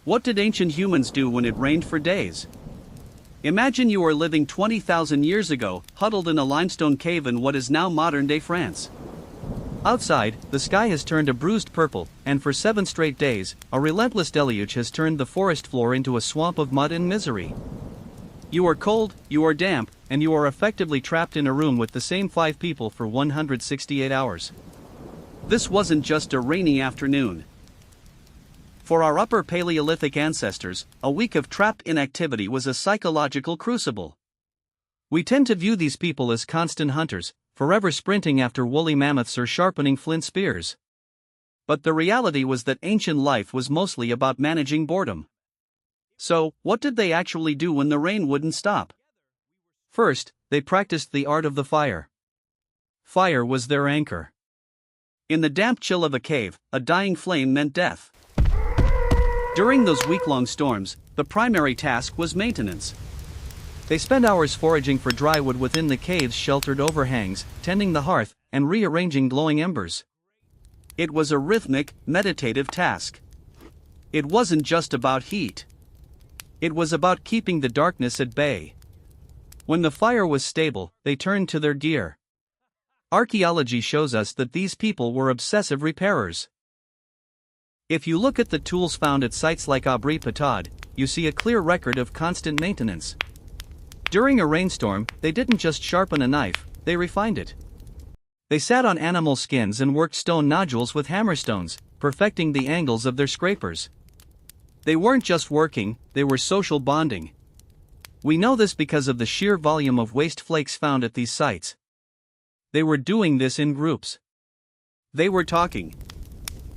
What did ancient humans do when it rained for days? Imagine you are living 20,000 years ago, huddled in a limestone cave in what is now modern-day France. Outside, the sky has turned a bruised purple, and for 7 straight days, a relentless deluge has turned the forest floor into a swamp of mud and misery. You are cold, you are damp, and you are effectively trapped in a room with the same 5 people for 168 hours. This wasn't just a rainy afternoon. For our upper Paleolithic ancestors, a week of trapped inactivity was a psychological crucible. We tend to view these people as constant hunters, forever sprinting after woolly mammoths or sharpening flint spears. But the reality was that ancient life was mostly about managing boredom. So, what did they actually do when the rain wouldn't stop? First, they practiced the art of the fire. Fire was their anchor. In the damp chill of a cave, a dying flame meant death. During those week-long storms, the primary task was maintenance. They spent hours foraging for dry wood within the cave's sheltered overhangs, tending the hearth, and rearranging glowing embers. It was a rhythmic, meditative task. It wasn't just about heat. It was about keeping the darkness at bay. When the fire was stable, they turned to their gear. Archaeology shows us that these people were obsessive repairers. If you look at the tools found at sites like Abri Patad, you see a clear record of constant maintenance. During a rainstorm, they didn't just sharpen a knife, they refined it. They sat on animal skins and worked stone nodules with hammerstones, perfecting the angles of their scrapers. They weren't just working, they were social bonding. We know this because of the sheer volume of waste flakes found at these sites. They were doing this in groups. They were talking.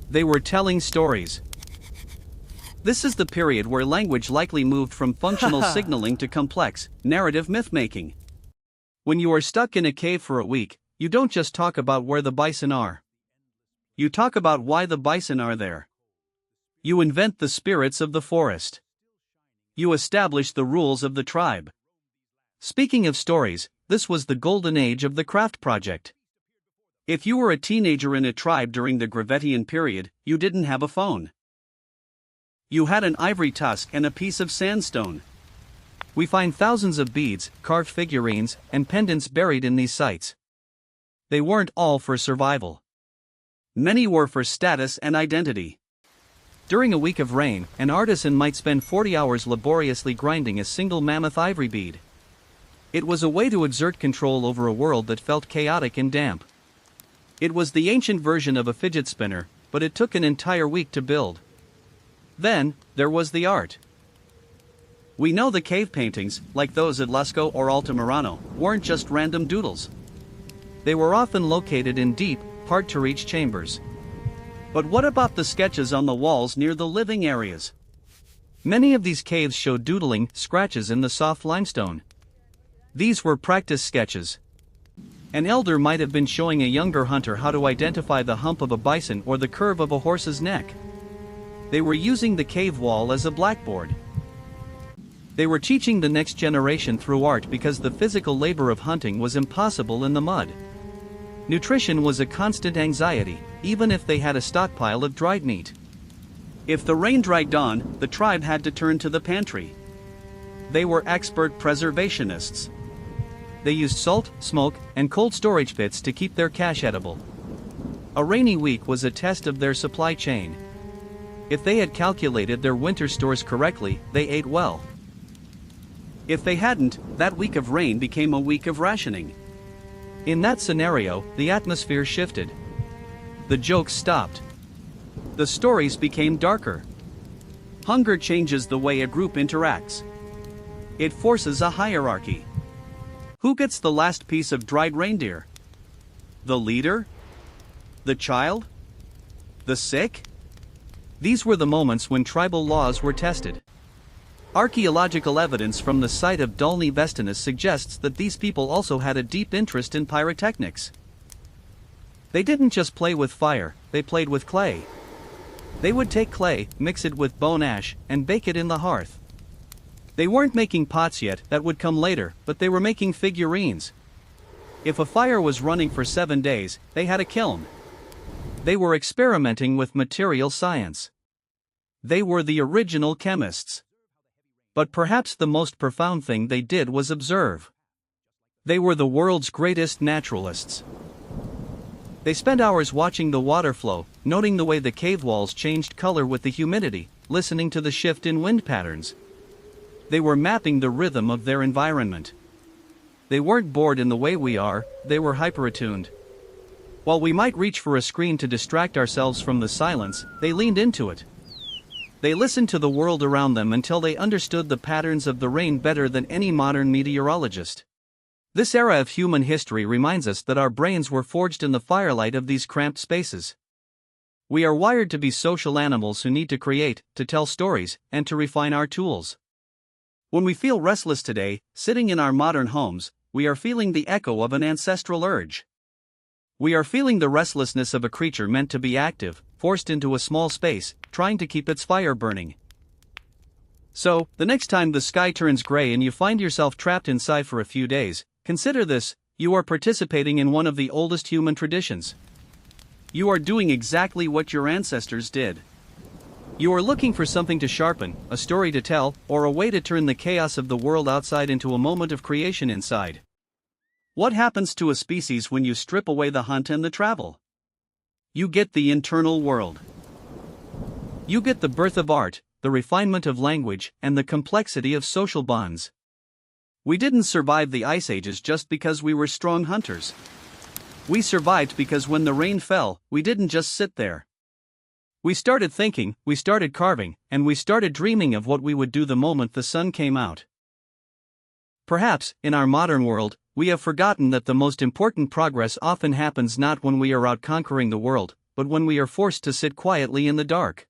They were telling stories. This is the period where language likely moved from functional signaling to complex, narrative myth-making. When you are stuck in a cave for a week, you don't just talk about where the bison are. You talk about why the bison are there. You invent the spirits of the forest. You establish the rules of the tribe. Speaking of stories, this was the golden age of the craft project. If you were a teenager in a tribe during the Gravettian period, you didn't have a phone. You had an ivory tusk and a piece of sandstone. We find thousands of beads, carved figurines, and pendants buried in these sites. They weren't all for survival. Many were for status and identity. During a week of rain, an artisan might spend 40 hours laboriously grinding a single mammoth ivory bead. It was a way to exert control over a world that felt chaotic and damp. It was the ancient version of a fidget spinner, but it took an entire week to build. Then, there was the art. We know the cave paintings, like those at Lascaux or Altamirano, weren't just random doodles. They were often located in deep, hard-to-reach chambers. But what about the sketches on the walls near the living areas? Many of these caves show doodling, scratches in the soft limestone. These were practice sketches. An elder might have been showing a younger hunter how to identify the hump of a bison or the curve of a horse's neck. They were using the cave wall as a blackboard. They were teaching the next generation through art because the physical labor of hunting was impossible in the mud. Nutrition was a constant anxiety, even if they had a stockpile of dried meat. If the rain dragged on, the tribe had to turn to the pantry. They were expert preservationists. They used salt, smoke, and cold storage pits to keep their cache edible. A rainy week was a test of their supply chain. If they had calculated their winter stores correctly, they ate well. If they hadn't, that week of rain became a week of rationing. In that scenario, the atmosphere shifted. The jokes stopped. The stories became darker. Hunger changes the way a group interacts. It forces a hierarchy. Who gets the last piece of dried reindeer? The leader? The child? The sick? These were the moments when tribal laws were tested. Archaeological evidence from the site of Dolny Vestinus suggests that these people also had a deep interest in pyrotechnics. They didn't just play with fire, they played with clay. They would take clay, mix it with bone ash, and bake it in the hearth. They weren't making pots yet, that would come later, but they were making figurines. If a fire was running for 7 days, they had a kiln. They were experimenting with material science. They were the original chemists. But perhaps the most profound thing they did was observe. They were the world's greatest naturalists. They spent hours watching the water flow, noting the way the cave walls changed color with the humidity, listening to the shift in wind patterns. They were mapping the rhythm of their environment. They weren't bored in the way we are, they were hyper-attuned. While we might reach for a screen to distract ourselves from the silence, they leaned into it. They listened to the world around them until they understood the patterns of the rain better than any modern meteorologist. This era of human history reminds us that our brains were forged in the firelight of these cramped spaces. We are wired to be social animals who need to create, to tell stories, and to refine our tools. When we feel restless today, sitting in our modern homes, we are feeling the echo of an ancestral urge. We are feeling the restlessness of a creature meant to be active, forced into a small space, trying to keep its fire burning. So, the next time the sky turns gray and you find yourself trapped inside for a few days, consider this: you are participating in one of the oldest human traditions. You are doing exactly what your ancestors did. You are looking for something to sharpen, a story to tell, or a way to turn the chaos of the world outside into a moment of creation inside. What happens to a species when you strip away the hunt and the travel? You get the internal world. You get the birth of art, the refinement of language, and the complexity of social bonds. We didn't survive the ice ages just because we were strong hunters. We survived because when the rain fell, we didn't just sit there. We started thinking, we started carving, and we started dreaming of what we would do the moment the sun came out. Perhaps, in our modern world, we have forgotten that the most important progress often happens not when we are out conquering the world, but when we are forced to sit quietly in the dark.